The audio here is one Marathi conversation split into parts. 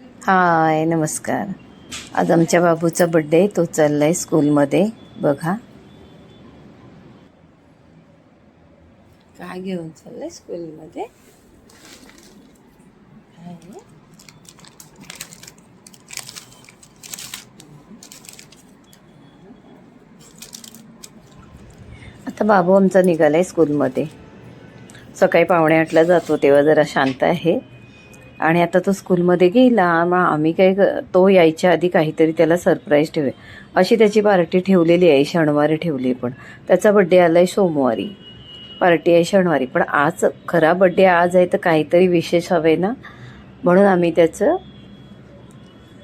हाय, नमस्कार. आज आमच्या बाबूचा बड्डे, तो चाललाय स्कूलमध्ये. बघा काय घेऊन चाललाय स्कूलमध्ये. आता बाबू आमचा निघालाय स्कूलमध्ये. सकाळी 7:45ला जातो तेव्हा जरा शांत आहे, आणि आता तो स्कूलमध्ये गेला. मग आम्ही काय, तो यायच्या आधी काहीतरी त्याला सरप्राईज ठेवूया अशी त्याची पार्टी ठेवलेली आहे. शनिवारी ठेवली, पण त्याचा बड्डे आलाय सोमवारी, पार्टी आहे शनिवारी. पण आज खरा बड्डे आज आहे, तर काहीतरी विशेष हवे ना, म्हणून आम्ही त्याचं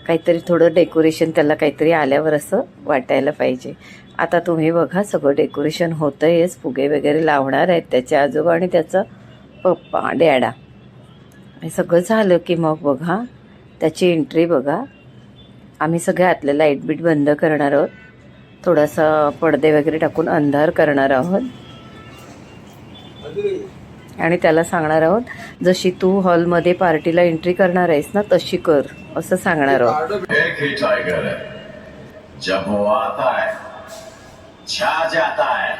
काहीतरी थोडं डेकोरेशन, त्याला काहीतरी आल्यावर असं वाटायला पाहिजे. आता तुम्ही बघा, सगळं डेकोरेशन होतं आहेच. फुगे वगैरे लावणार आहेत त्याचे आजोबा आणि त्याचा पप्पा डॅडा. हे सगळं झालं की मग बघा त्याची एंट्री. बघा आम्ही सगळे आतले लाईट बीट बंद करणार आहोत, थोडासा पडदे वगैरे टाकून अंधार करणार आहोत, आणि त्याला सांगणार आहोत, जशी तू हॉलमध्ये पार्टीला एंट्री करणार आहेस ना, तशी कर असं सांगणार आहोत. जब वो आता है छा जाता है.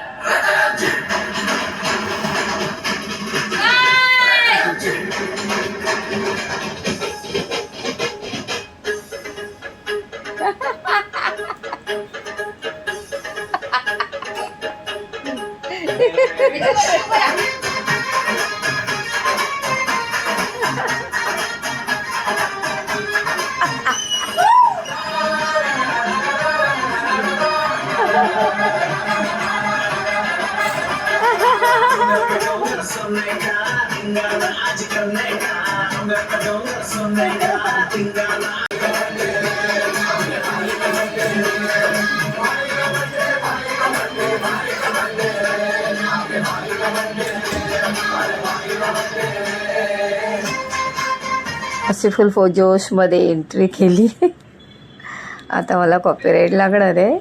अशी फुल जोशमध्ये एंट्री केली. आता मला कॉपीराईट लागणार आहे.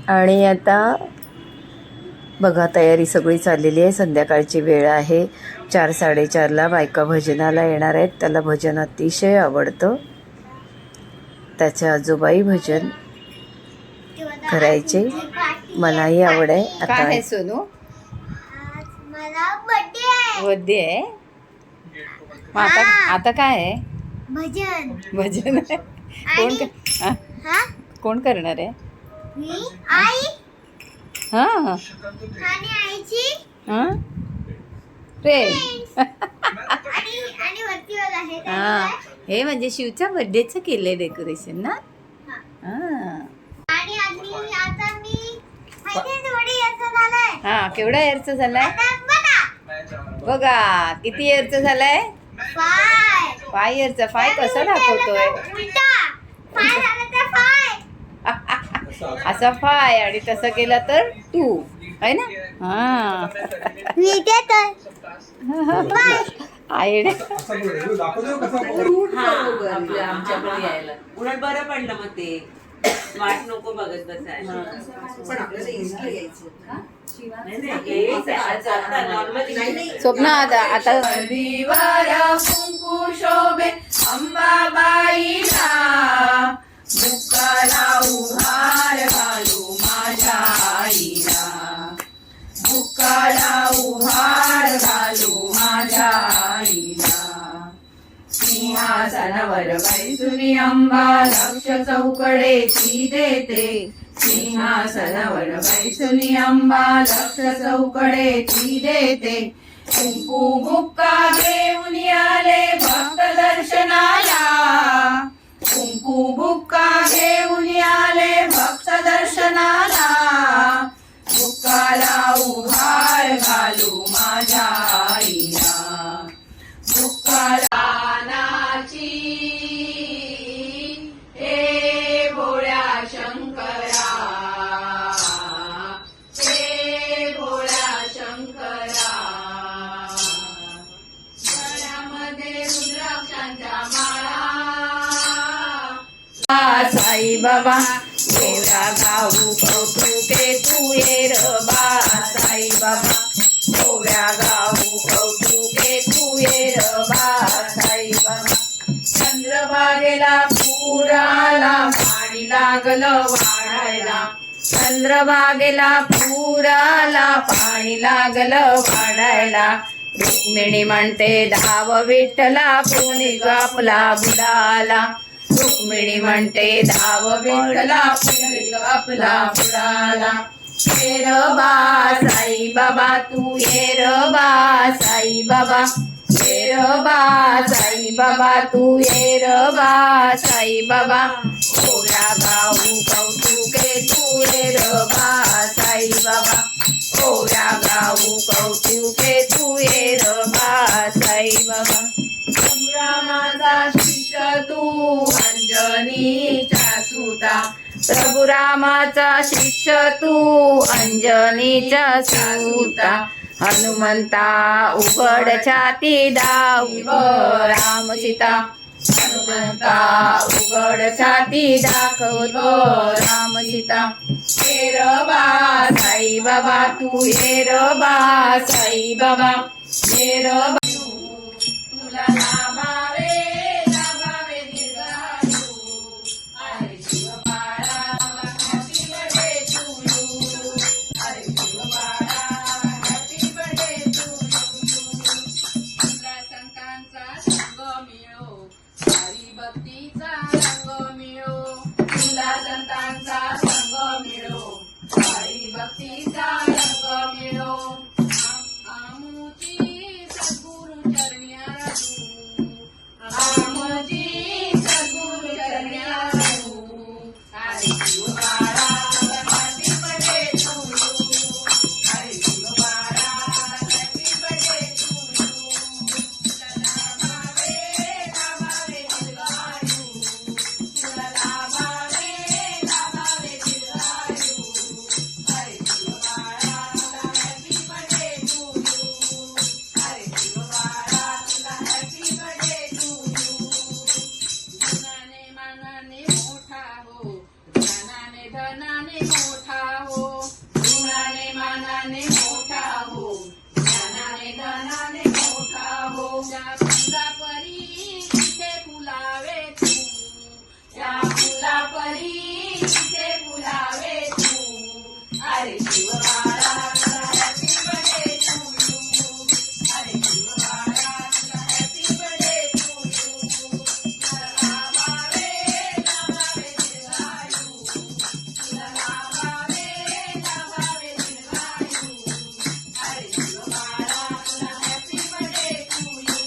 आणि आता बघा तयारी सगळी चाललेली आहे. संध्याकाळची वेळ आहे, 4-4:30ला बायका भजनाला येणार आहेत. त्याला भजन अतिशय आवडतं. त्याच्या आजोबाई भजन करायचे, मलाही आवड आहे. आता काय सोनू, बर्थडे आहे. मग आता काय आहे, भजन आहे. कोण करणार आहे. हां हां, हे म्हणजे शिवच्या बर्थडेचं केलंय डेकोरेशन ना. हां, केवढा इयरचा झालाय बघा, किती इयरचा झालाय. 5 इयरचा. 5 कसा दाखवतोय, असा 5 आणि तसं केला तर 2 आहे ना. हां आयडिया. उलट बरं पडलं, मग ते वाट नको बघत बसायला. स्वप्न आता कुंकू शोभे अंबाबाईला, बुक्काला उहार घालू माझ्या आईला, बुक्काला उहार घालू माझ्या आईला. सिंहासनावर बैसुनी अंबा लक्ष चौकडेची देते, सिंहासनावर बैसुनी अंबा लक्ष चौकडेची देते. कुंकू बुक्का घेऊन आले भक्त दर्शनाला, कुंकू बुक्का घेऊन आले भक्त दर्शनाला, बुक्काला उहार घालू माझ्या आईला, बुक्काला नाची हे भोळ्या शंकरा, हे भोळ्या शंकरा. गळ्यामध्ये रुद्राक्षांच्या माळा, साई बाबा देवरा गाऊ कौतुके तू ये रबा, साई बाबा गोव्या गाऊ कौतुके तू ये रबा, साई बाबा. चंद्र लागलं वाढायला, चंद्रभागेला पूर आला, पाणी लागलं वाढायला. रुक्मिणी म्हणते धाव विठ्ठला, कोणी ग आपला बुडाला. रुक्मिणी म्हणते धाव विठ्ठला, कोणी ग आपला बुडाला. ये र बा साई बाबा तू, ये र बा साई बाबा, ये र बा साई बाबा तू, ये र बा साई बाबा. ओरा गाऊ कौतुके तू, ये र बा साई बाबा. ओरा गाऊ कौतुके तू, ये र बा साई बाबा. रामाचा शिष्य तू, अंजनीचा सुता. प्रभू रामाचा शिष्य तू, अंजनीचा सुता. हनुमंता उघड छाती दाखव राम सीता. हनुमंता उघड छाती दाखवतो राम सीता. ये र बा साई बाबा तू, ये र बा साई बाबा, ये र बा. तुला लाभावे लाभावे दीर्घायु, अरे शिव बाळा हॅपी बर्थडे टू यू. अरे शिव बाळा हॅपी बर्थडे टू यू. तुला संतांचा संग मिळो, हरी भक्तीचा रंग मिळो. तुला संतांचा संग मिळो, हरी भक्तीचा रंग मिळो. आमुची सद्गुरु चरण्या राहू, आमुची सद्गुरु चरण्या राहू. हरे शिव बाळा हॅपी बर्थडे टू यू. हरे शिव बाळा हॅपी बर्थडे टू यू. तुला लाभावे लाभावे दीर्घायु, तुला लाभावे लाभावे दीर्घायु. हरे शिव बाळा हॅपी बर्थडे टू यू. हरे शिव बाळा हॅपी बर्थडे टू यू. गुणाने मानाने मोठा हो, ज्ञानाने धनाने मोठा हो. गुणाने मानाने मोठा हो, ज्ञानाने धनाने मोठा हो. या फुलापरी तिथे फुलावे तू, या फुलापरी तिथे फुलावे तू. अरे शिव बाळा हॅपी बर्थडे टू यू. अरे शिव बाळा हॅपी बर्थडे टू यू. तुला लाभावे लाभावे दीर्घायु, तुला लाभावे लाभावे दीर्घायु. अरे शिव बाळा हॅपी बर्थडे टू यू.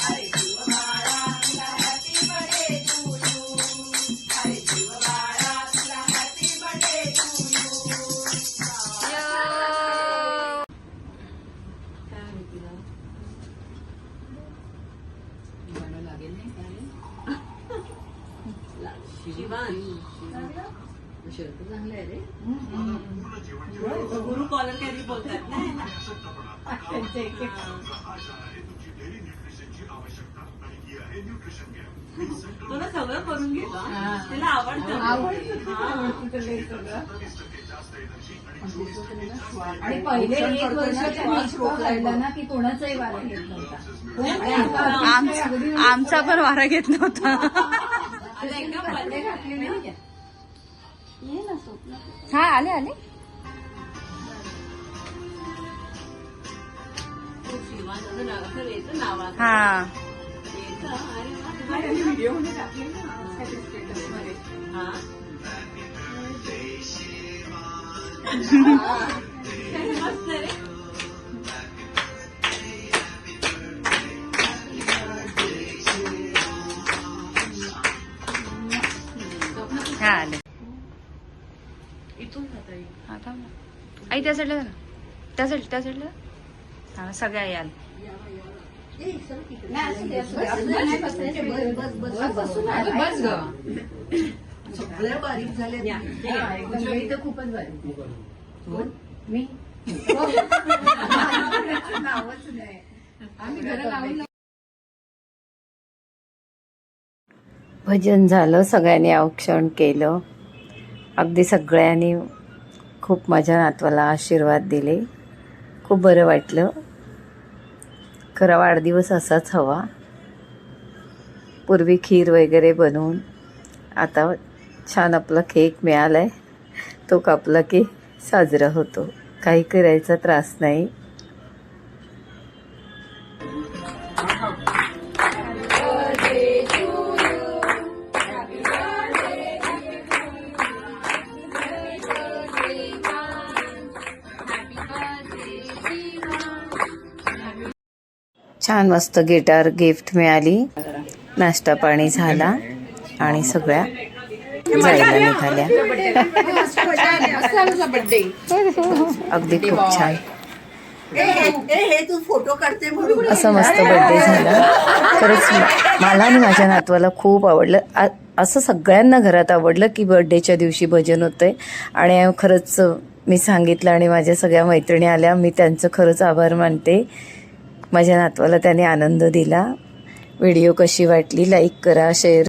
अरे शिव बाळा हॅपी बर्थडे टू यू. अरे शिव बाळा happy birthday to you. Guru collar carry बोलतात ना. तुला सगळं करून घेतो, तिला आवडतं. आणि पहिले एक वर्ष रोखला ना की कोणाचाही वारा घेत नव्हता. आमचा पण वारा घेत नव्हता. हा आले आले. हा व्हिडिओ मध्ये टाकले ना स्टेटस मध्ये. मस्त रे. हा आले. इथून जाता येईल. हा थांब ना. आई त्या साईडला जा ना, त्या साईडला. हा सगळ्या याल. बस ग, सगळे बारीक झाले. खूपच बारीक. मी नावच नाही. आम्ही घरं लावून. भजन झालं, सगळ्यांनी औक्षण केलं. अगदी सगळ्यांनी खूप माझ्या नातवाला आशीर्वाद दिले. खूप बरं वाटलं. खरा वाढदिवस असाच हवा. पूर्वी खीर वगैरे बनवून आता छान आपला केक मिळालाय, तो कापला की साजरा होतो, काही करायचा त्रास नाही. छान मस्त गिटार गिफ्ट मिळाली, नाश्ता पाणी झाला आणि सगळ्या जायला निघाल्या. अगदी खूप छान तू फोटो काढते म्हणून असा मस्त बर्थडे झाला. खरंच मला आणि माझ्या नातवाला खूप आवडलं. असं सगळ्यांना घरात आवडलं की बर्थडेच्या दिवशी भजन होतंय. आणि खरंच मी सांगितलं आणि माझ्या सगळ्या मैत्रिणी आल्या, मी त्यांचं खरंच आभार मानते. माझ्या नातवाला त्याने आनंद दिला. व्हिडिओ कशी वाटली लाईक करा, शेअर